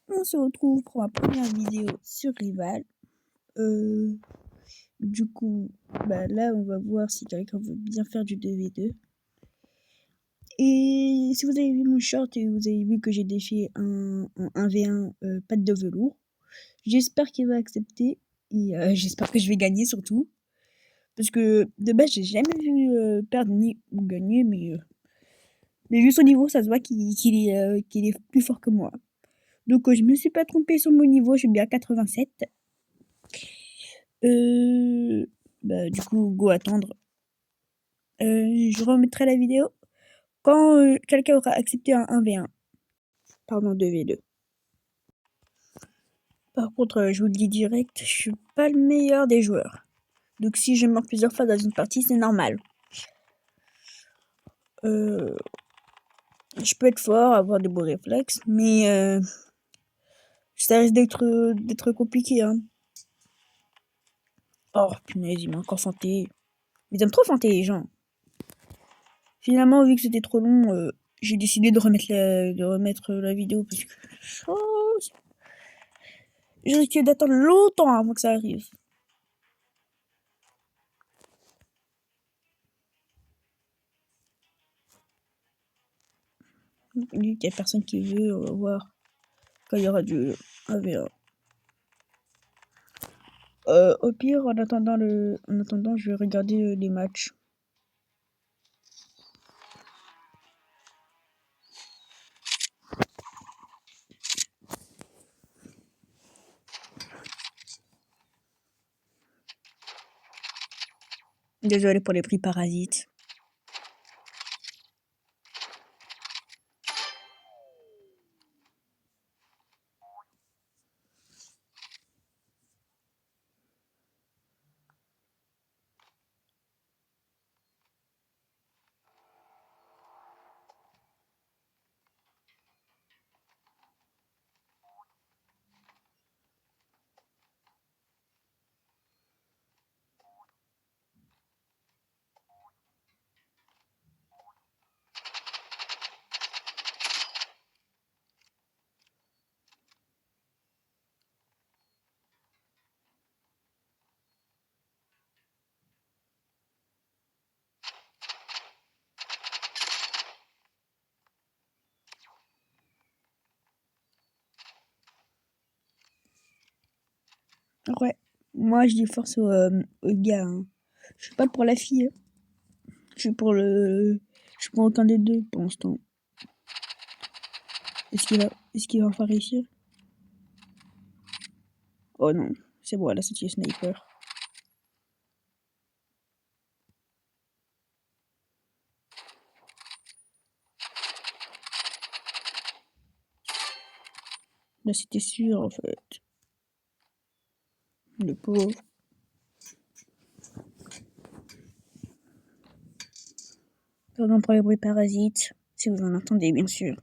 on se retrouve pour ma première vidéo sur Rival. Du coup, là, on va voir si quelqu'un veut bien faire du 2v2. Et si vous avez vu mon short et vous avez vu que j'ai défié un 1v1 patte de velours, j'espère qu'il va accepter. Et j'espère que je vais gagner surtout. Parce que de base, j'ai jamais vu perdre ni ou gagner, mais vu son niveau, ça se voit qu'il est plus fort que moi. Donc je me suis pas trompée sur mon niveau, je suis bien à 87. Du coup, go attendre. Je remettrai la vidéo quand quelqu'un aura accepté un 1v1. Pardon, 2v2. Par contre, je vous le dis direct, je suis pas le meilleur des joueurs. Donc si je meurs plusieurs fois dans une partie, c'est normal. Je peux être fort, avoir des beaux réflexes, mais ça risque d'être compliqué, hein. Oh, punaise, il m'a encore fanté. Ils aiment trop fanter les gens. Finalement, vu que c'était trop long, j'ai décidé de remettre la vidéo parce que je risque d'attendre longtemps avant que ça arrive. Il y a personne qui veut, on va voir quand il y aura du 1v1. Au pire, en attendant, je vais regarder les matchs. Désolé pour les prix parasites. Ouais, moi je dis force au gars, hein. Je suis pas pour la fille, hein. Je suis pour aucun des deux pour l'instant. Est-ce qu'il va enfin réussir? Oh non, c'est bon, elle a sorti le sniper. Là, c'était sûr, en fait. Le pauvre. Pardon pour les bruits parasites, si vous en entendez, bien sûr.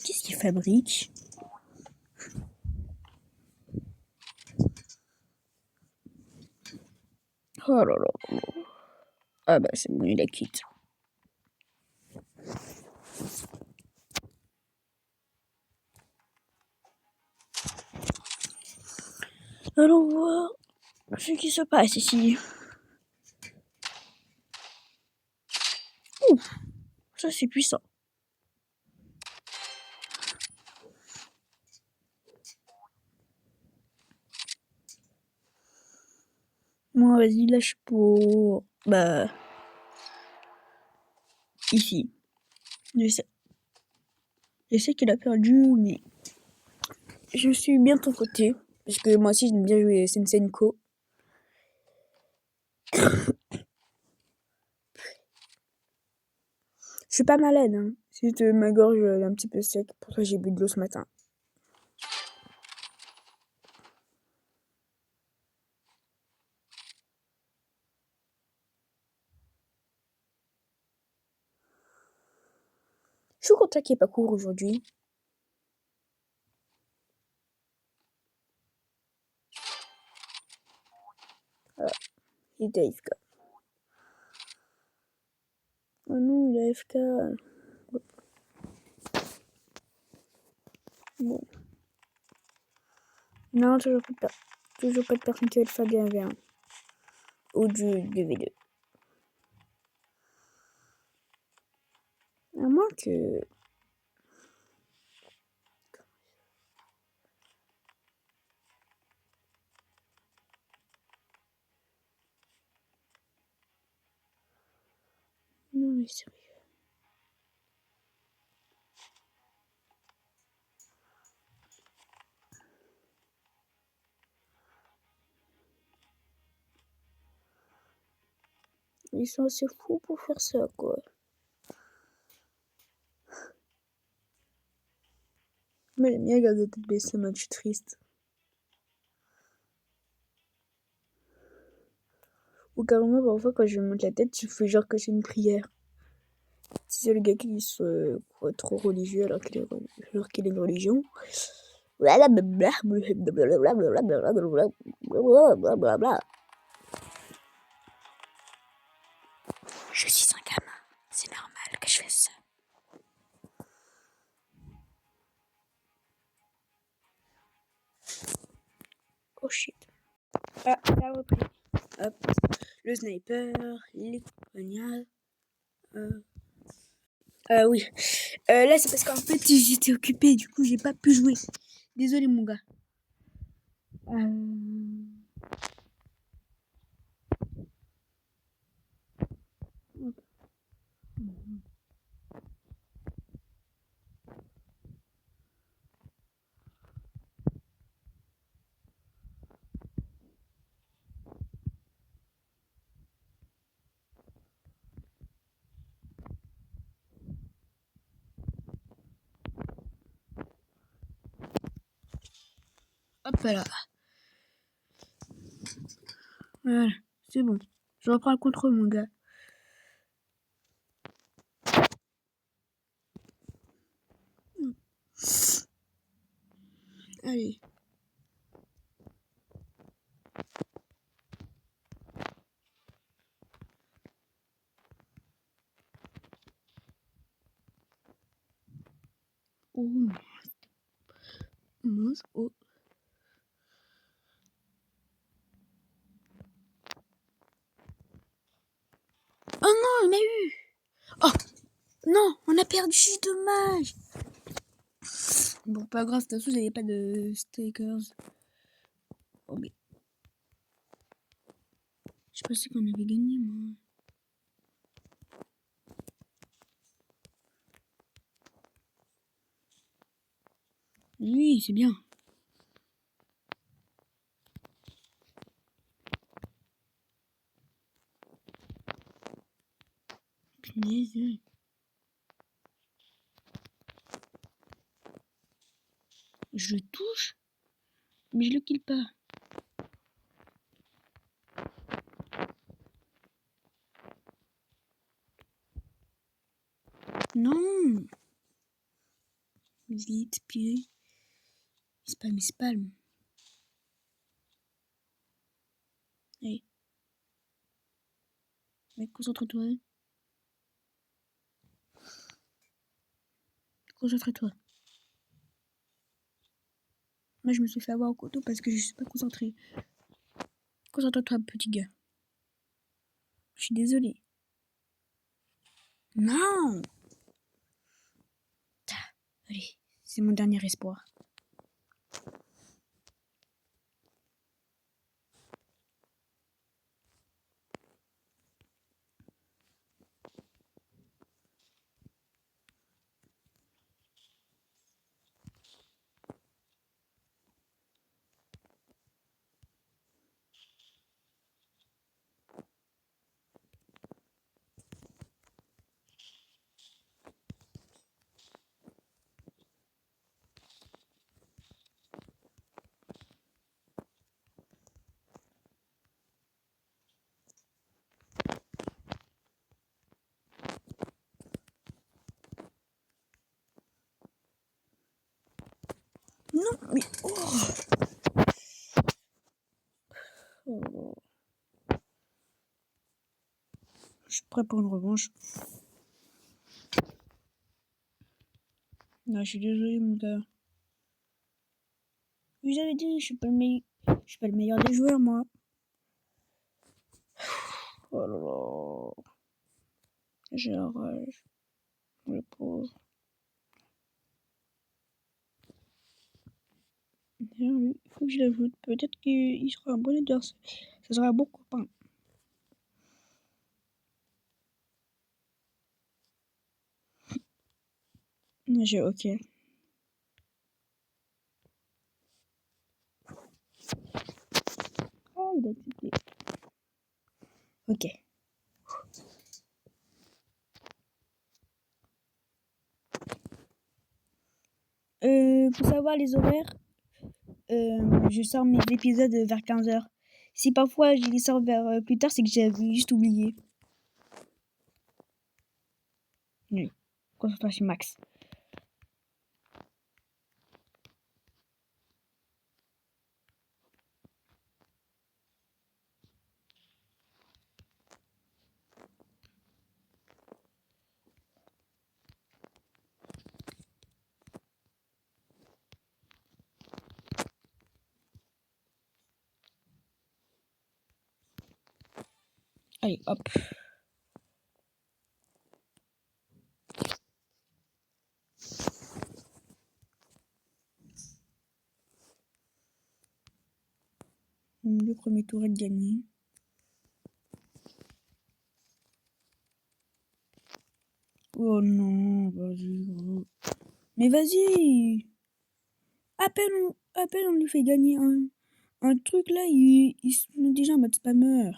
Qu'est-ce qu'il fabrique? Oh là là. Ah bah c'est bon, il a quitté. Allons voir ce qui se passe ici. Ouh, ça c'est puissant. Moi, vas-y, lâche pour... Ici. Je sais qu'il a perdu, mais... Je suis bien de ton côté. Parce que moi aussi, j'aime bien jouer Sensenko. Je suis pas malade, hein. C'est juste ma gorge est un petit peu sec. Pour ça, j'ai bu de l'eau ce matin. Je suis content qu'il n'y ait pas cours aujourd'hui. Voilà. Il était AFK. Oh non, il est AFK. Bon. Non, toujours pas de personne qui va faire du 1v1. Ou du 2v2. À moins que... Non mais sérieux. Ils sont assez fous pour faire ça, quoi. Mais les miens gardent la tête baissée, moi je suis triste. Ou carrément, parfois, quand je monte la tête, je fais genre que c'est une prière. Si c'est le gars qui soit trop religieux alors qu'il est une religion. Je suis un gamin, c'est normal que je fasse ça. Oh shit. Ah, ça a repris. Hop. Le sniper, les poignards. Oui. Là, c'est parce qu'en fait, j'étais occupée, du coup, j'ai pas pu jouer. Désolé, mon gars. Hop là. Voilà, c'est bon. Je reprends le contrôle, mon gars. Allez. Oh mince. Oh. Oh non, on a eu. Oh non, on a perdu, dommage. Bon, pas grave, de toute façon, j'avais pas de stickers. Oh mais. Je pensais qu'on avait gagné, moi. Oui, c'est bien. Punaise. Je le touche, mais je le kill pas. Non. Vite, puis. Il spalme. Allez. Mec, concentre-toi. Concentre-toi. Moi, je me suis fait avoir au couteau parce que je suis pas concentrée. Concentre-toi, petit gars. Je suis désolée. Non. Allez, c'est mon dernier espoir. Non, mais... Oh. Je suis prêt pour une revanche. Non, je suis désolé, mon gars. Vous avez dit, je suis pas le meilleur des joueurs, moi. Oh là là. J'ai la rage. Le pauvre. Il faut que je l'ajoute. Peut-être qu'il sera un bon adversaire. Ça sera un bon copain. J'ai ok. Ah, il a accepté. Ok. Pour savoir les horaires, je sors mes épisodes vers 15h. Si parfois je les sors vers plus tard, c'est que j'avais juste oublié. Oui. Concentration max. Allez, hop. Le premier tour est gagné. Oh non, vas-y, gros. Mais vas-y. À peine on lui fait gagner un truc là, ils sont déjà en mode spammer.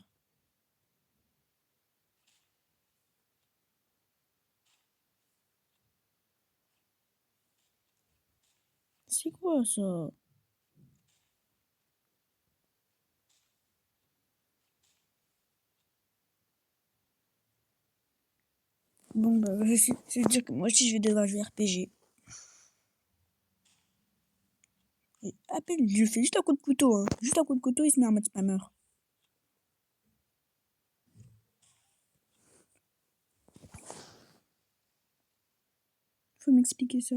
C'est quoi ça? Bon bah, je veux dire que moi aussi je vais devoir jouer RPG. Et à peine je fais juste un coup de couteau, hein. Juste un coup de couteau, il se met en mode spammer. Faut m'expliquer ça.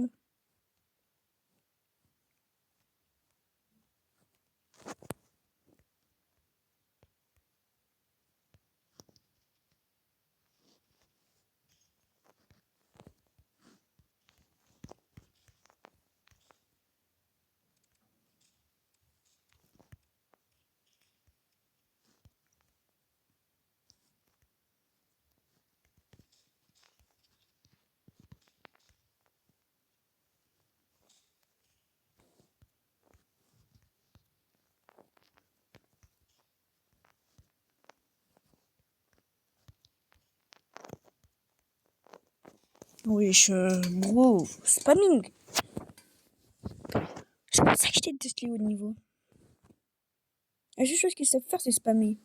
Wesh, bro, spamming. C'est pour ça que je déteste les hauts niveaux. La seule chose qu'ils savent faire, c'est spammer.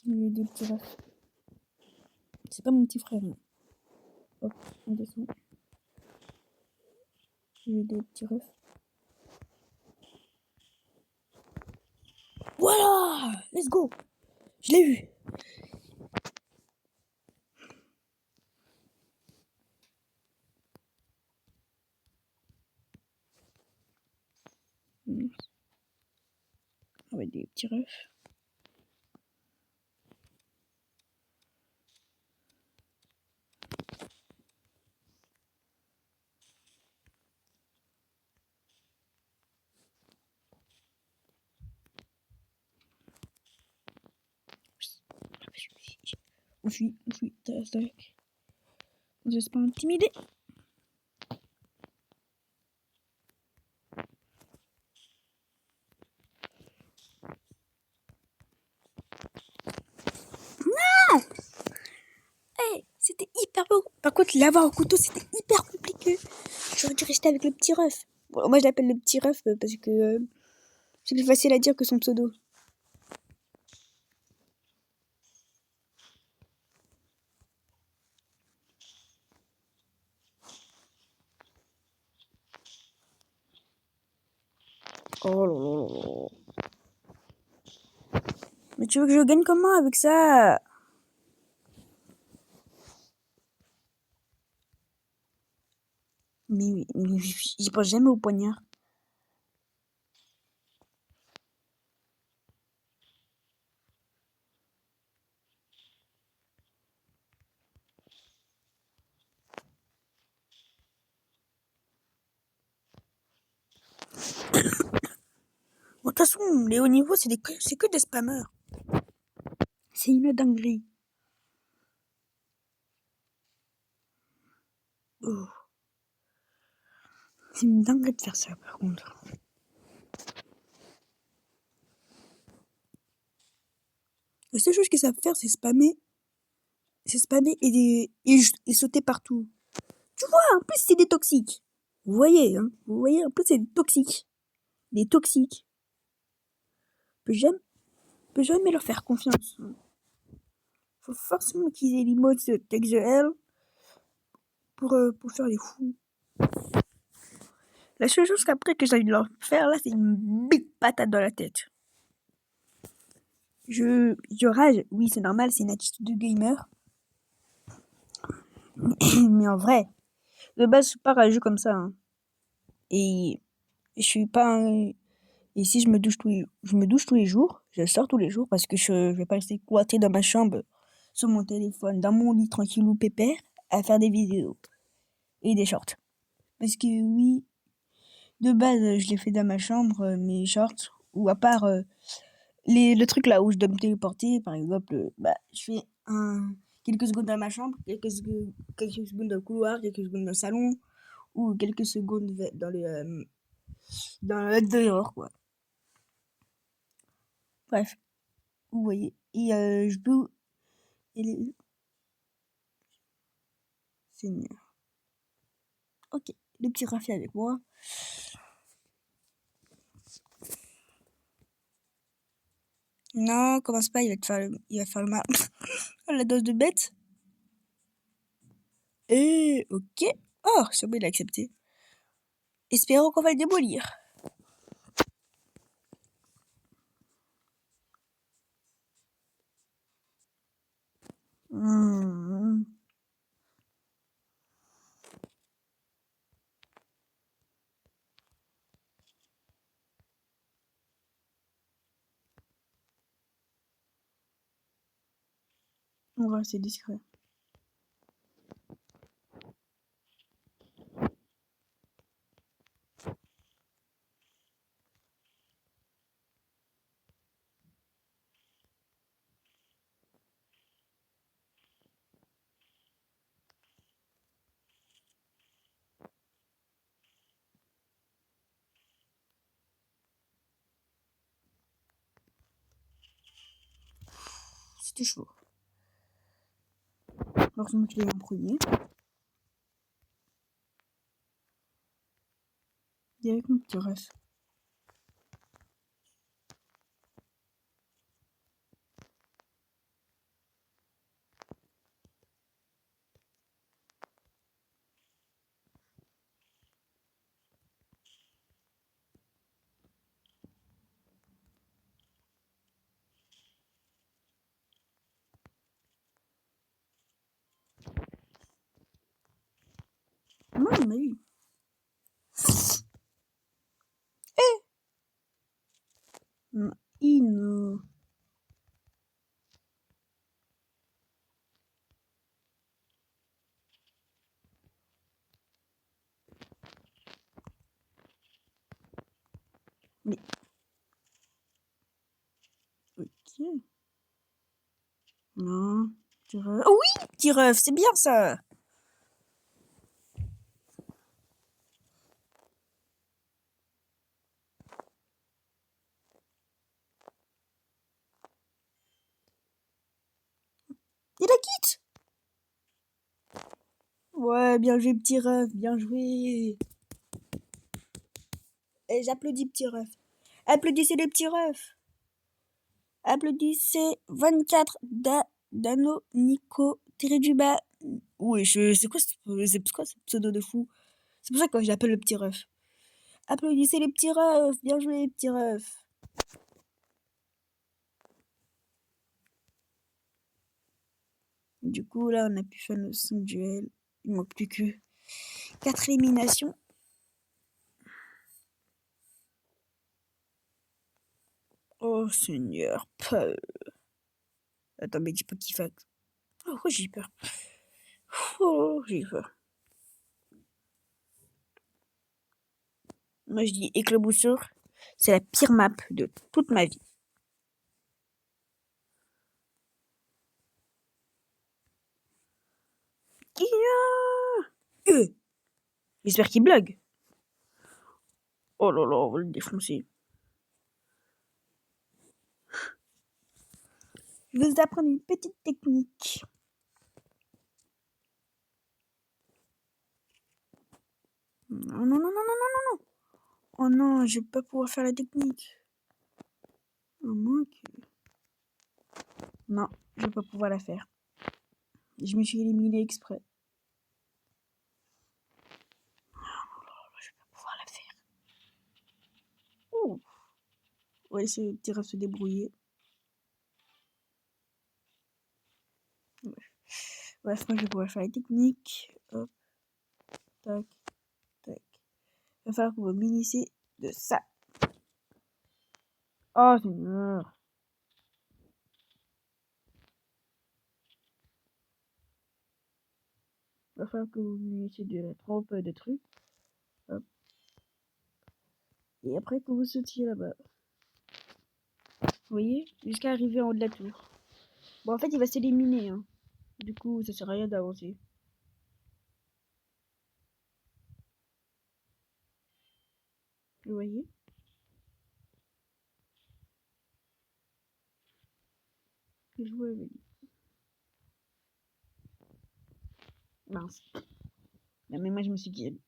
Les deux petits refs. C'est pas mon petit frère. Hein. Hop, on descend. Les deux petits refs. Voilà! Let's go! Je l'ai eu! Ah ouais, des petits refs. On fuit, tac. On se laisse pas intimider. Non! Hey, c'était hyper beau. Par contre, l'avoir au couteau, c'était hyper compliqué. J'aurais dû rester avec le petit ref. Bon, moi, je l'appelle le petit ref parce que c'est plus facile à dire que son pseudo. Oh là là là là. Mais tu veux que je gagne comment avec ça? Mais j'y pense jamais au poignard. Bon, de toute façon, les hauts niveaux, c'est que des spammers. C'est une dinguerie. Oh. C'est une dinguerie de faire ça, par contre. La seule chose qu'ils savent faire, c'est spammer. C'est spammer et sauter partout. Tu vois, en plus, c'est des toxiques. Vous voyez, hein? Vous voyez, en plus, c'est des toxiques. Des toxiques. Peut jamais leur faire confiance. Faut forcément qu'ils aient l'emote Take the L pour faire les fous. La seule chose qu'après que j'ai envie de leur faire là, c'est une big patate dans la tête. Je rage, oui, c'est normal, c'est une attitude de gamer. Mais en vrai, de base, je suis pas rageux comme ça. Hein. Et je suis pas un... Et si je me douche tous les jours, je sors tous les jours parce que je vais pas rester cloîtré dans ma chambre, sur mon téléphone, dans mon lit tranquillou pépère, à faire des vidéos et des shorts. Parce que oui, de base, je les fais dans ma chambre, mes shorts, ou à part le truc là où je dois me téléporter, par exemple, je fais quelques secondes dans ma chambre, quelques secondes dans le couloir, quelques secondes dans le salon, ou quelques secondes dans le dehors, quoi. Bref, vous voyez. Et je peux... Et les... Seigneur. Ok, le petit Rafi avec moi. Non, commence pas, il va faire le mal. La dose de bête. Et ok. Oh, c'est bon, il a accepté. Espérons qu'on va le démolir. Hmm. On va rester discret. C'était chaud. Heureusement que je l'ai en premier. Direct mon petit ref. Non, il m'a eu. Non, Ino. Mais. Ok. Non. Petit ref. Oh oui, petit ref, c'est bien ça. Il la quitte. Ouais, bien joué, petit ref, bien joué. Et j'applaudis, petit ref. Applaudissez les petits refs. Applaudissez 24 Dano Nico tiré du bas. Oui, c'est quoi ce pseudo de fou? C'est pour ça que j'appelle le petit ref. Applaudissez les petits refs. Bien joué les petits refs. Du coup, là, on a pu faire nos 5 duels. Il manque plus que 4 éliminations. Oh, Seigneur. Attends, mais dis pas qu'il fait... Oh, j'ai peur. Oh, j'ai peur. Moi, je dis éclaboussure. C'est la pire map de toute ma vie. J'espère qu'il blague. Oh là là, on va le défoncer. Je vais vous apprendre une petite technique. Non, non, non, non, non, non, non. Oh non, je vais pas pouvoir faire la technique. Oh mon Dieu. Non, je vais pas pouvoir la faire. Je me suis éliminée exprès. Je vais pas pouvoir la faire. Ouh. On va essayer de se débrouiller. Bref, moi je vais pouvoir faire la technique. Hop, tac, tac. Il va falloir que vous munissez de ça. Oh, c'est mort. Il va falloir que vous munissez de la trompe de trucs. Hop. Et après que vous sautiez là-bas. Vous voyez? Jusqu'à arriver en haut de la tour. Bon, en fait, il va s'éliminer. Hein. Du coup, ça sert à rien d'avancer. Vous voyez? Jouer avec lui. Mince. Non, mais moi, je me suis dit.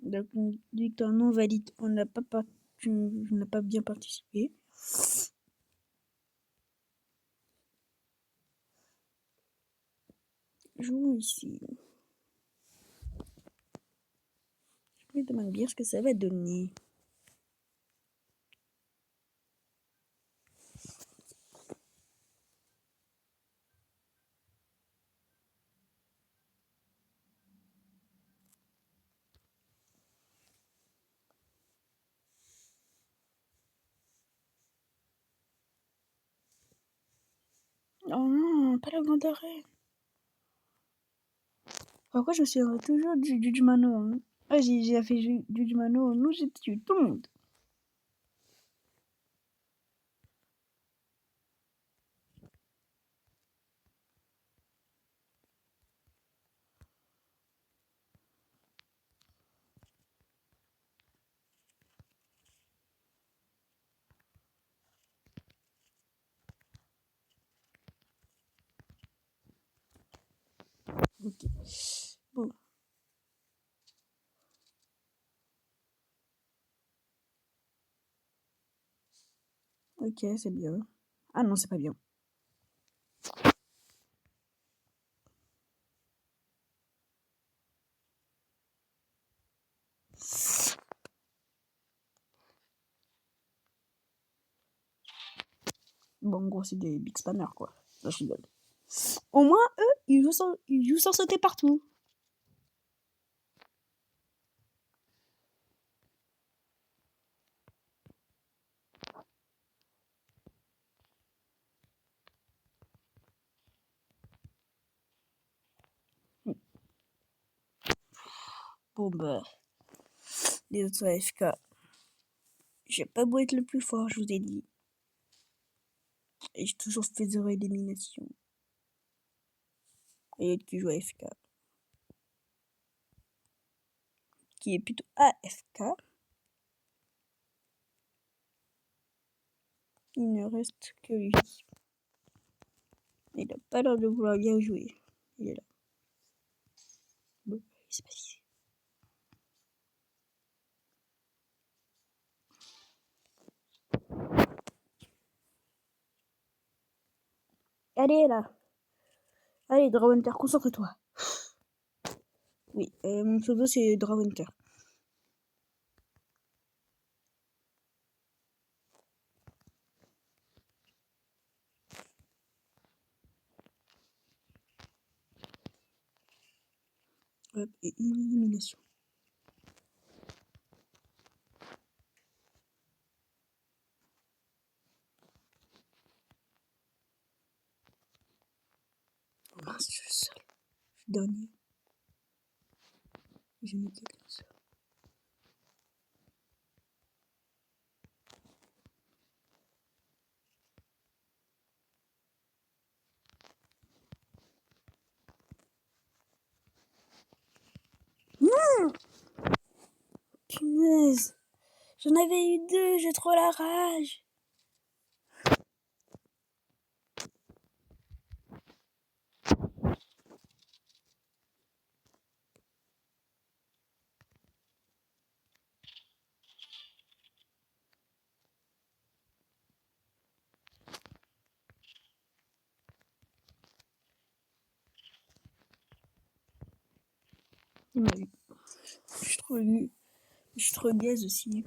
Donc, on dit que non valide. On n'a pas, pas bien participé. Jouons ici. Je me demande bien ce que ça va donner. Oh non, pas la grande arène. Pourquoi je me souviens toujours du Mano hein. Ah, j'ai fait du Mano. Nous, j'ai tué tout le monde. Ok. Bon. Ok, c'est bien. Ah non, c'est pas bien. Bon, en gros, c'est des big spammers, quoi. Là, je rigole. Au moins, eux, ils jouent sans sauter partout. Bon, bah, les autres AFK. J'ai pas beau être le plus fort, je vous ai dit. Et j'ai toujours fait 0 élimination. Et l'autre qui joue AFK. Qui est plutôt AFK. Il ne reste que lui. Il n'a pas l'air de vouloir bien jouer. Il est là. Bon, il s'est passé. Allez, là. Allez, Drawhunter, concentre-toi. Oui, mon pseudo, c'est Drawhunter. Hop, et une élimination. Oh mince, je suis seul. Je suis dernier. J'ai mis quelqu'un seul. Non! Punaise! J'en avais eu 2, j'ai trop la rage! Il m'a eu. Je suis trop ému. Je suis trop gaze aussi.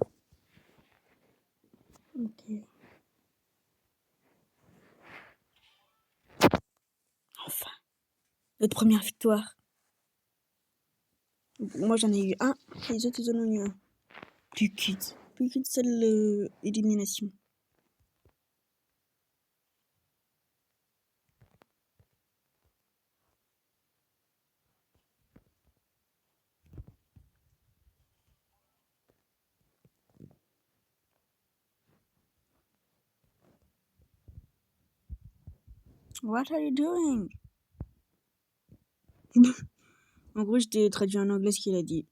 Ok. Enfin, notre première victoire. Moi j'en ai eu un, et les autres ils en ont eu un. Plus qu'une seule élimination. What are you doing? En gros, je t'ai traduit en anglais ce qu'il a dit.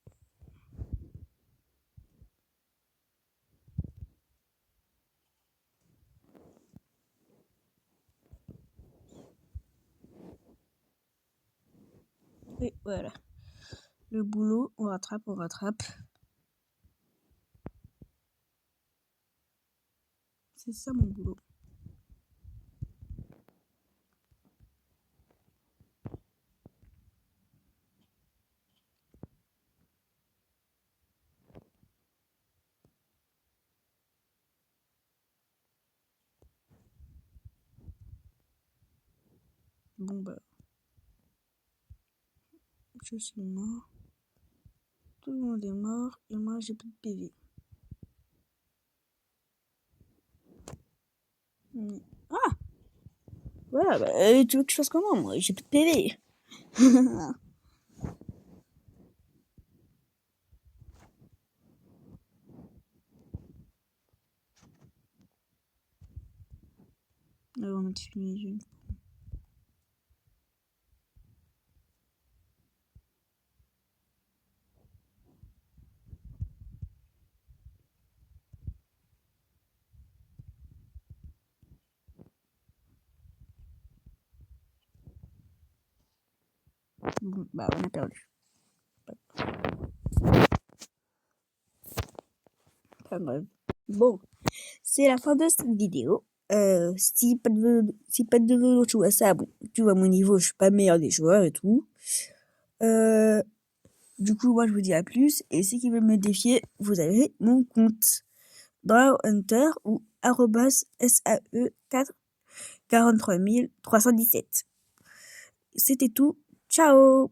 Et voilà. Le boulot, on rattrape, on rattrape. C'est ça mon boulot. Bon bah, je suis mort. Tout le monde est mort et moi j'ai plus de PV. Ah! Voilà, bah, tu veux que je fasse comment moi? J'ai plus de PV. On a tué les jeunes. Bon, bah on a perdu. Pas grave. Bon, c'est la fin de cette vidéo. Si pas de velours, tu vois ça, bon, tu vois mon niveau, je suis pas meilleur des joueurs et tout. Du coup, moi je vous dis à plus. Et ceux qui veulent me défier, vous avez mon compte Drawhunter ou @SAE4 43 317. C'était tout. Ciao!